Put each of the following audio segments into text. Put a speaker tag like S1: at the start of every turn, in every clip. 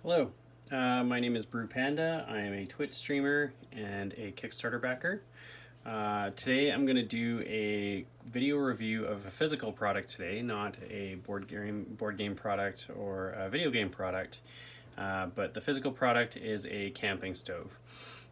S1: Hello, my name is Brew Panda. I am a Twitch streamer and a Kickstarter backer. Today I'm going to do a video review of a physical product today, not a board game product or a video game product, but the physical product is a camping stove.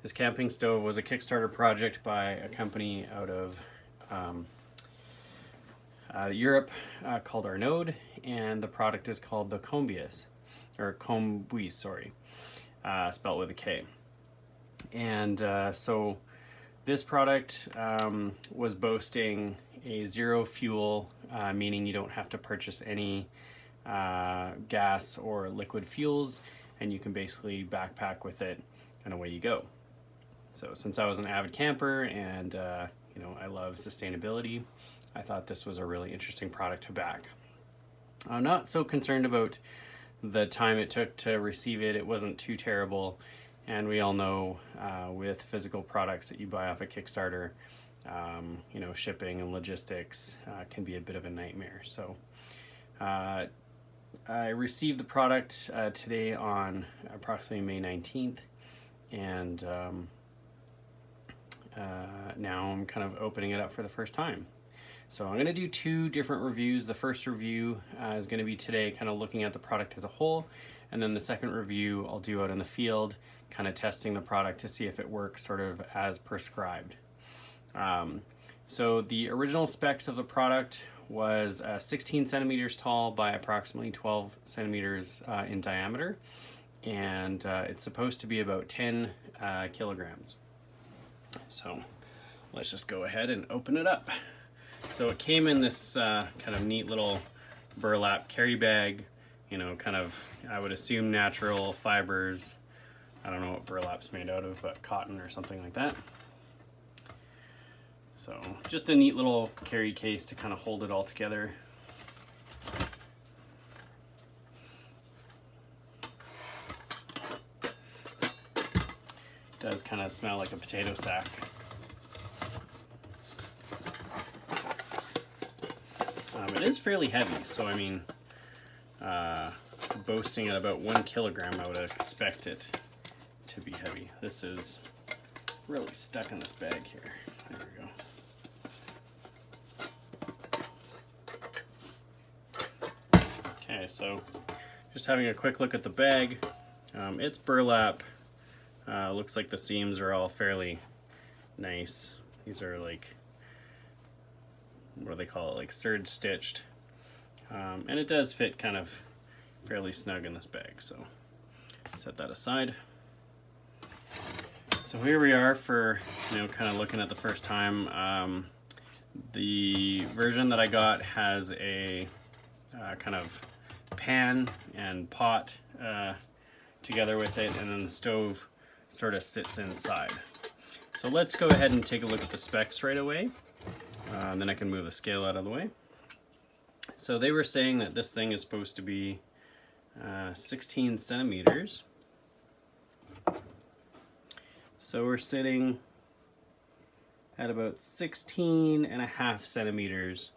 S1: This camping stove was a Kickstarter project by a company out of Europe called Arnaud, and the product is called the Kombuis. Or Kombuis, sorry, spelled with a K. And so this product was boasting a zero fuel, meaning you don't have to purchase any gas or liquid fuels, and you can basically backpack with it and away you go. So since I was an avid camper and I love sustainability, I thought this was a really interesting product to back. I'm not so concerned about the time it took to receive it. It wasn't too terrible, and we all know with physical products that you buy off a Kickstarter, shipping and logistics can be a bit of a nightmare. So I received the product today on approximately May 19th, and now I'm kind of opening it up for the first time. So I'm going to do two different reviews. The first review is going to be today, kind of looking at the product as a whole, and then the second review I'll do out in the field, kind of testing the product to see if it works sort of as prescribed. So the original specs of the product was 16 centimeters tall by approximately 12 centimeters in diameter, and it's supposed to be about 10 kilograms. So let's just go ahead and open it up. So it came in this kind of neat little burlap carry bag, kind of, I would assume, natural fibers. I don't know what burlap's made out of, but cotton or something like that. So just a neat little carry case to kind of hold it all together. It does kind of smell like a potato sack. It is fairly heavy, so I mean, boasting at about 1 kilogram, I would expect it to be heavy. This is really stuck in this bag here. There we go. Okay, so just having a quick look at the bag. It's burlap. Looks like the seams are all fairly nice. These are like, what do they call it, like serge stitched, and it does fit kind of fairly snug in this bag, so set that aside. So here we are for kind of looking at the first time. The version that I got has a kind of pan and pot together with it, and then the stove sort of sits inside. So let's go ahead and take a look at the specs right away. Then I can move the scale out of the way. So they were saying that this thing is supposed to be 16 centimeters. So we're sitting at about 16 and a half centimeters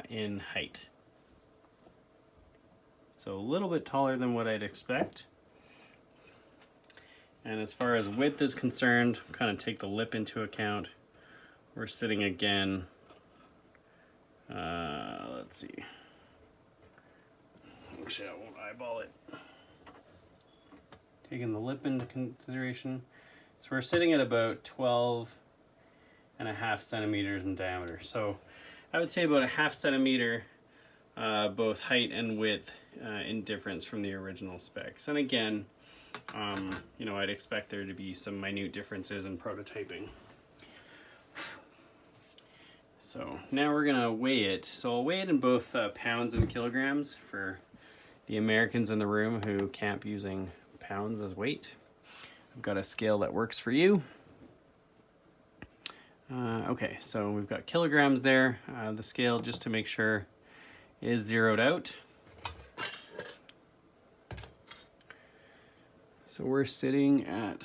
S1: in height. So a little bit taller than what I'd expect. And as far as width is concerned, kind of take the lip into account. We're sitting again, let's see. Actually, I won't eyeball it. Taking the lip into consideration. So we're sitting at about 12 and a half centimeters in diameter. So I would say about a half centimeter, both height and width in difference from the original specs. And again, I'd expect there to be some minute differences in prototyping. So now we're gonna weigh it. So I'll weigh it in both pounds and kilograms for the Americans in the room who camp using pounds as weight. I've got a scale that works for you. Okay, so we've got kilograms there. The scale, just to make sure, is zeroed out. So we're sitting at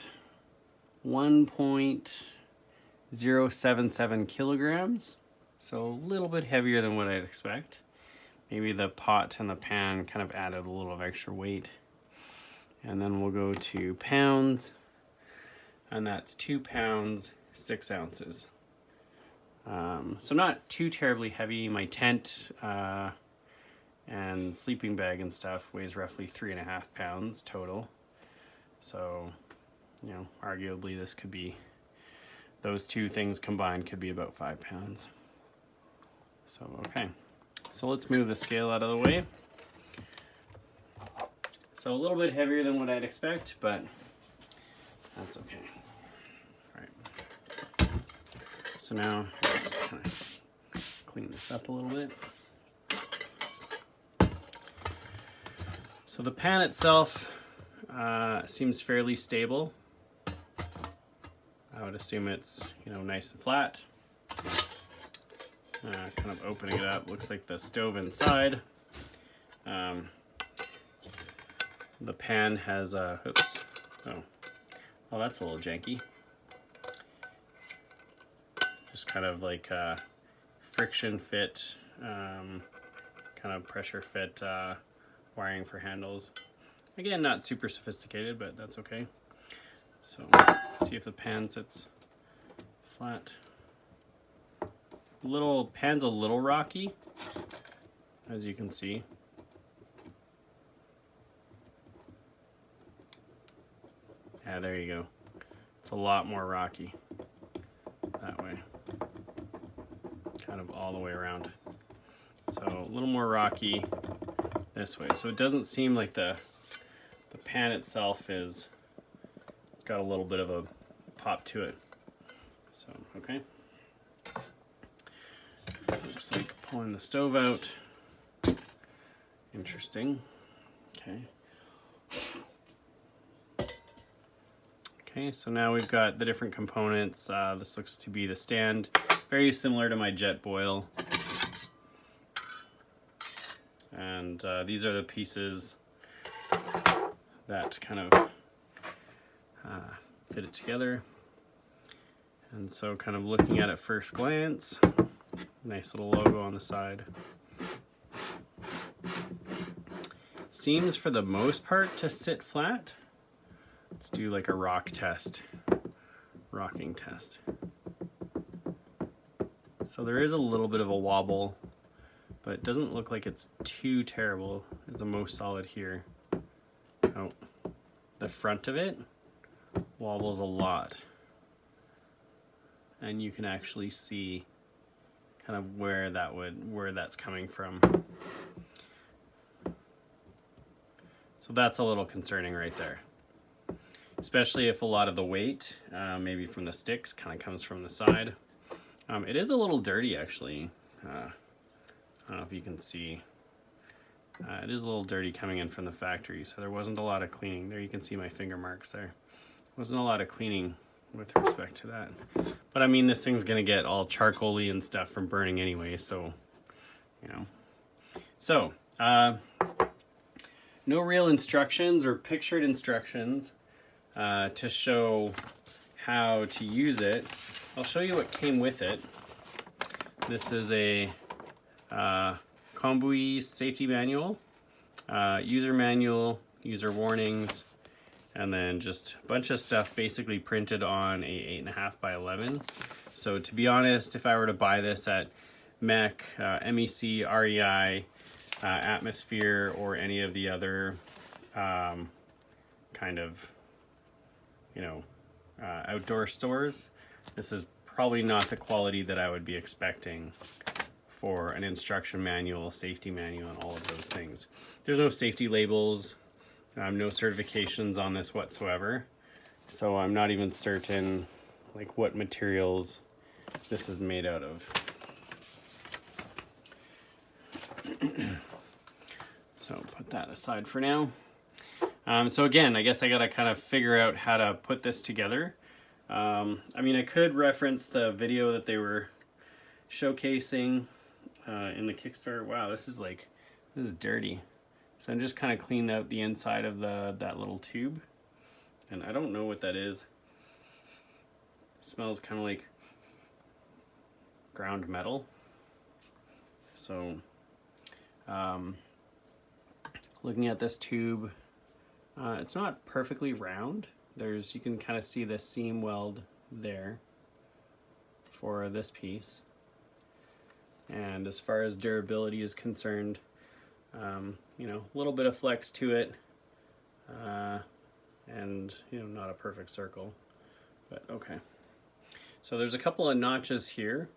S1: 1.077 kilograms. So a little bit heavier than what I'd expect. Maybe the pot and the pan kind of added a little of extra weight. And then we'll go to pounds, and that's 2 pounds, 6 ounces. So not too terribly heavy. My tent and sleeping bag and stuff weighs roughly 3.5 pounds total. So, you know, arguably this could be, those two things combined could be about 5 pounds. So, okay. So let's move the scale out of the way. So a little bit heavier than what I'd expect, but that's okay. All right. So now, kind of clean this up a little bit. So the pan itself seems fairly stable. I would assume it's, you know, nice and flat. Kind of opening it up, looks like the stove inside. The pan has oops, oh, that's a little janky. Just kind of like friction fit, kind of pressure fit wiring for handles. Again, not super sophisticated, but that's okay. So, see if the pan sits flat. Pan's a little rocky, as you can see. Yeah, there you go. It's a lot more rocky that way. Kind of all the way around. So a little more rocky this way. So it doesn't seem like the pan itself it's got a little bit of a pop to it. So, okay. Looks like pulling the stove out. Interesting. Okay. Okay, so now we've got the different components. This looks to be the stand, very similar to my jet boil. And these are the pieces that kind of fit it together. And so kind of looking at it first glance, nice little logo on the side. Seems for the most part to sit flat. Let's do like a rocking test. So there is a little bit of a wobble, but it doesn't look like it's too terrible. It's the most solid here. Oh, the front of it wobbles a lot. And you can actually see kind of where that's coming from. So that's a little concerning right there. Especially if a lot of the weight, maybe from the sticks, kind of comes from the side. It is a little dirty, actually. I don't know if you can see. It is a little dirty coming in from the factory, so there wasn't a lot of cleaning. There you can see my finger marks there. Wasn't a lot of cleaning with respect to that. But I mean, this thing's gonna get all charcoaly and stuff from burning anyway, so, you know. So, no real instructions or pictured instructions to show how to use it. I'll show you what came with it. This is a Kombuis safety manual, user manual, user warnings, and then just a bunch of stuff basically printed on a 8.5 by 11. So to be honest, if I were to buy this at MEC, MEC, REI, Atmosphere, or any of the other kind of, you know, outdoor stores, this is probably not the quality that I would be expecting for an instruction manual, safety manual, and all of those things. There's no safety labels, no certifications on this whatsoever, so I'm not even certain like what materials this is made out of. So put that aside for now. So again, I guess I gotta kind of figure out how to put this together. I mean, I could reference the video that they were showcasing in the Kickstarter. Wow, this is dirty. So I'm just kind of cleaned out the inside of that little tube, and I don't know what that is. It smells kind of like ground metal. So, looking at this tube, It's not perfectly round. You can kind of see the seam weld there for this piece. And as far as durability is concerned, you know, a little bit of flex to it, and you know, not a perfect circle, but okay. So there's a couple of notches here.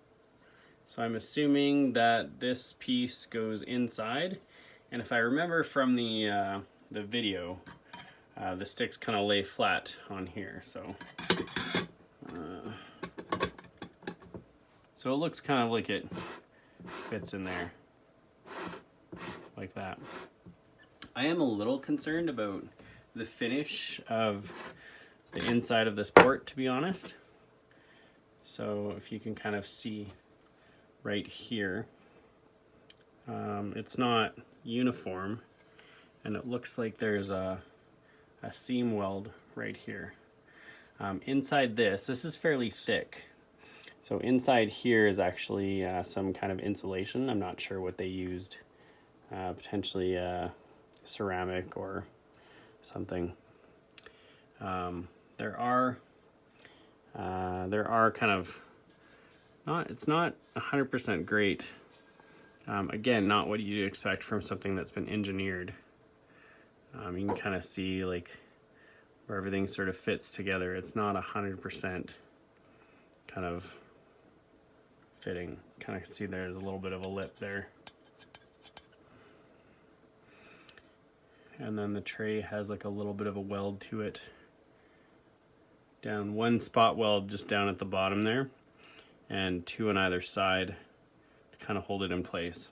S1: So I'm assuming that this piece goes inside, and if I remember from the video, the sticks kind of lay flat on here. So it looks kind of like it fits in there like that. I am a little concerned about the finish of the inside of this port, to be honest. So if you can kind of see right here, it's not uniform, and it looks like there's a seam weld right here. Inside this is fairly thick. So inside here is actually some kind of insulation. I'm not sure what they used. Potentially ceramic or something. There are kind of it's not 100% great. Again, not what you'd expect from something that's been engineered. You can kind of see like where everything sort of fits together. It's not 100% kind of fitting. Kind of see there's a little bit of a lip there. And then the tray has like a little bit of a weld to it. Down one spot weld just down at the bottom there, and two on either side to kind of hold it in place.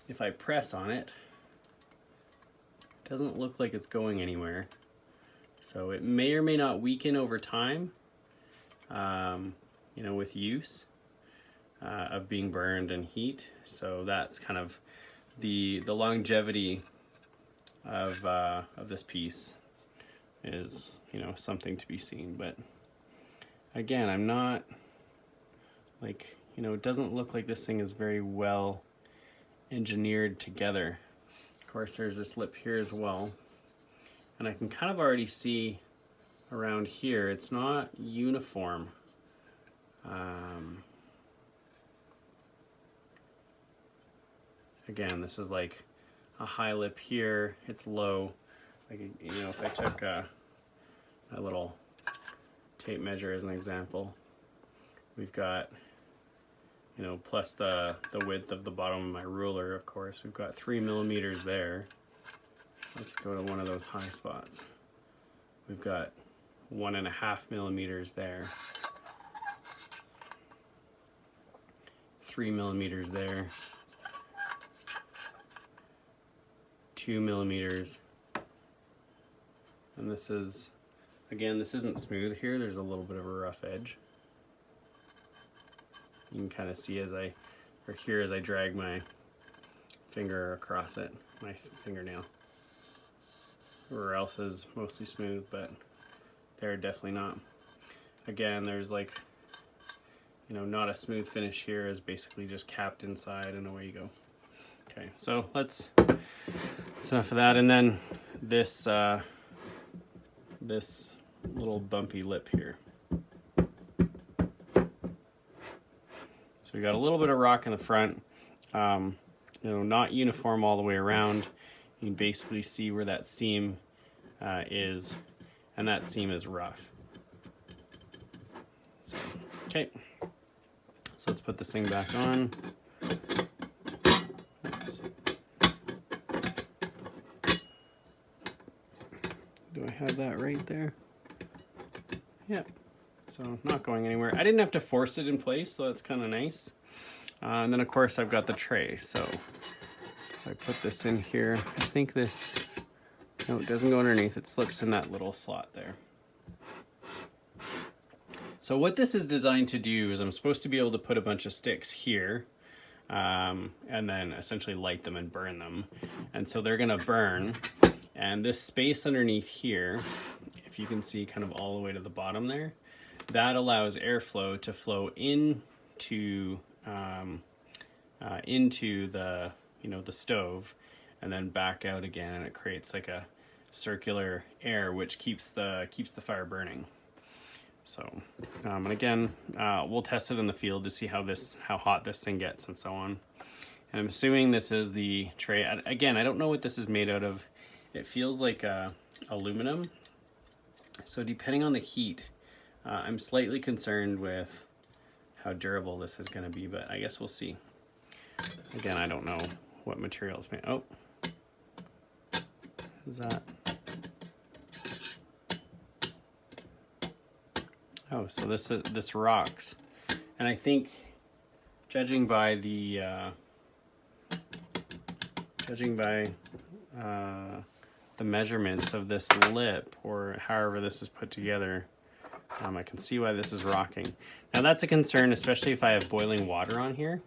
S1: If I press on it, it doesn't look like it's going anywhere. So it may or may not weaken over time, you know, with use of being burned and heat. So that's kind of the longevity of this piece is, you know, something to be seen. But again, I'm not like, you know, it doesn't look like this thing is very well engineered together. Of course, there's this lip here as well, and I can kind of already see around here it's not uniform. Again, this is like a high lip here, it's low. Like, you know, if I took a little tape measure as an example, we've got, you know, plus the width of the bottom of my ruler, of course, we've got 3 millimeters there. Let's go to one of those high spots. We've got 1.5 millimeters there, 3 millimeters there, 2 millimeters, and this is, again, this isn't smooth here, there's a little bit of a rough edge. You can kind of see as I drag my finger across it, my fingernail. Everywhere else is mostly smooth, but there definitely not. Again, there's like, you know, not a smooth finish here, is basically just capped inside and away you go. Okay, so that's enough of that. And then this this little bumpy lip here. So we got a little bit of rock in the front, you know, not uniform all the way around. You can basically see where that seam is, and that seam is rough. So, okay, so let's put this thing back on. Oops. Do I have that right there? Yep. So not going anywhere. I didn't have to force it in place, so that's kind of nice. And then of course I've got the tray. So if I put this in here, I think this, no, it doesn't go underneath. It slips in that little slot there. So what this is designed to do is I'm supposed to be able to put a bunch of sticks here, and then essentially light them and burn them. And so they're gonna burn, and this space underneath here, if you can see kind of all the way to the bottom there, that allows airflow to flow into the, you know, the stove, and then back out again, and it creates like a circular air, which keeps the fire burning. So, and again, we'll test it in the field to see how hot this thing gets and so on. And I'm assuming this is the tray. Again, I don't know what this is made out of. It feels like aluminum. So depending on the heat, I'm slightly concerned with how durable this is going to be, but I guess we'll see. Again, I don't know what material it's made. Oh, is that? Oh, so this rocks, and I think, judging by the measurements of this lip, or however this is put together, I can see why this is rocking. Now that's a concern, especially if I have boiling water on here.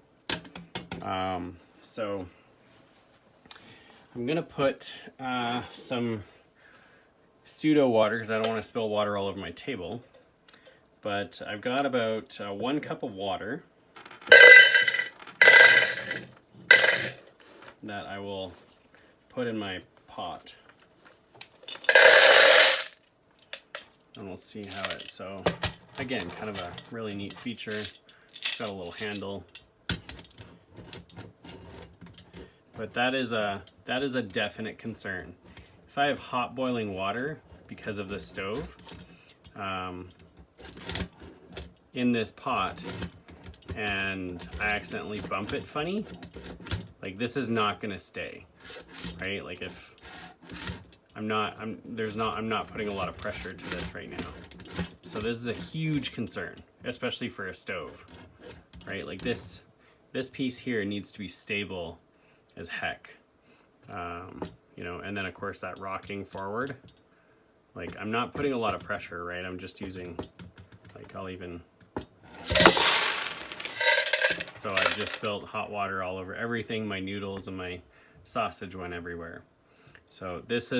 S1: So I'm gonna put some pseudo water, because I don't want to spill water all over my table. But I've got about 1 cup of water that I will put in my pot. And we'll see how it, so again, kind of a really neat feature. It's got a little handle. But that is a definite concern. If I have hot boiling water because of the stove, in this pot, and I accidentally bump it funny, like this is not gonna stay, right? Like if I'm not putting a lot of pressure to this right now. So this is a huge concern, especially for a stove, right? Like this piece here needs to be stable as heck, you know, and then of course that rocking forward, like I'm not putting a lot of pressure, right? I'm just using, like so I just spilled hot water all over everything. My noodles and my sausage went everywhere. So this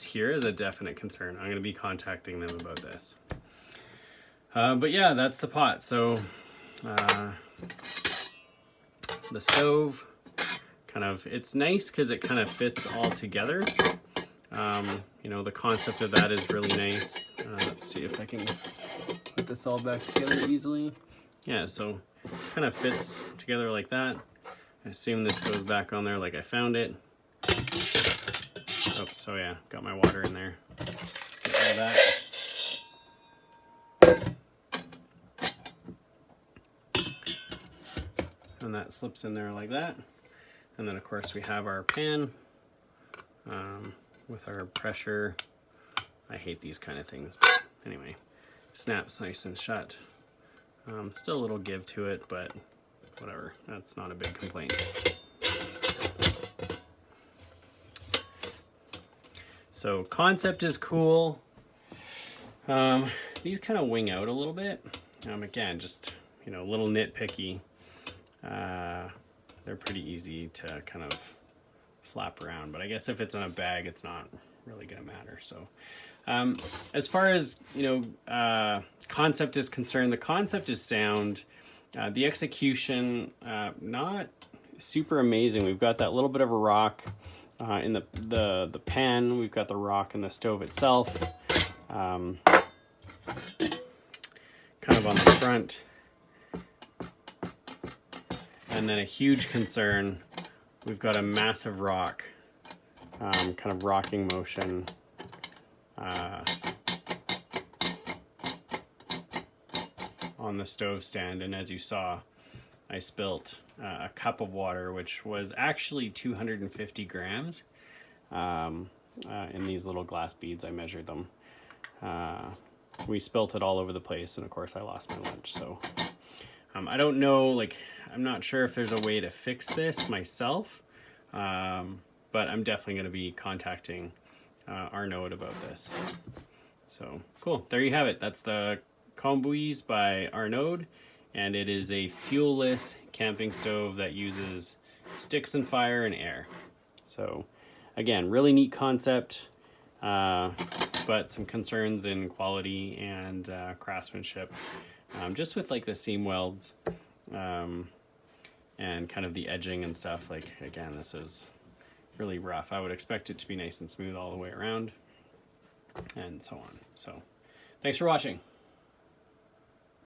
S1: here is a definite concern. I'm going to be contacting them about this. But yeah, that's the pot. So the stove, kind of, it's nice because it kind of fits all together. You know, the concept of that is really nice. Let's see if I can put this all back together easily. Yeah, so kind of fits together like that. I assume this goes back on there like I found it. Oh, so yeah, got my water in there. Let's get all that. And that slips in there like that. And then of course we have our pan with our pressure. I hate these kind of things, but anyway, snaps nice and shut. Still a little give to it, but whatever, that's not a big complaint. So concept is cool. These kind of wing out a little bit. Again, just, you know, a little nitpicky. They're pretty easy to kind of flap around, but I guess if it's in a bag, it's not really gonna matter. So as far as, you know, concept is concerned, the concept is sound. The execution, not super amazing. We've got that little bit of a rock in the pan. We've got the rock in the stove itself, kind of on the front. And then a huge concern, we've got a massive rock, kind of rocking motion. On the stove stand, and as you saw, I spilt a cup of water, which was actually 250 grams in these little glass beads. I measured them. We spilt it all over the place, and of course I lost my lunch. So I don't know, like, I'm not sure if there's a way to fix this myself, but I'm definitely going to be contacting Arnaud about this. So cool, there you have it. That's the Kombuis by Arnaud, and it is a fuel-less camping stove that uses sticks and fire and air. So again, really neat concept, but some concerns in quality and craftsmanship, just with like the seam welds and kind of the edging and stuff. Like, again, this is really rough. I would expect it to be nice and smooth all the way around. and so on. So thanks for watching.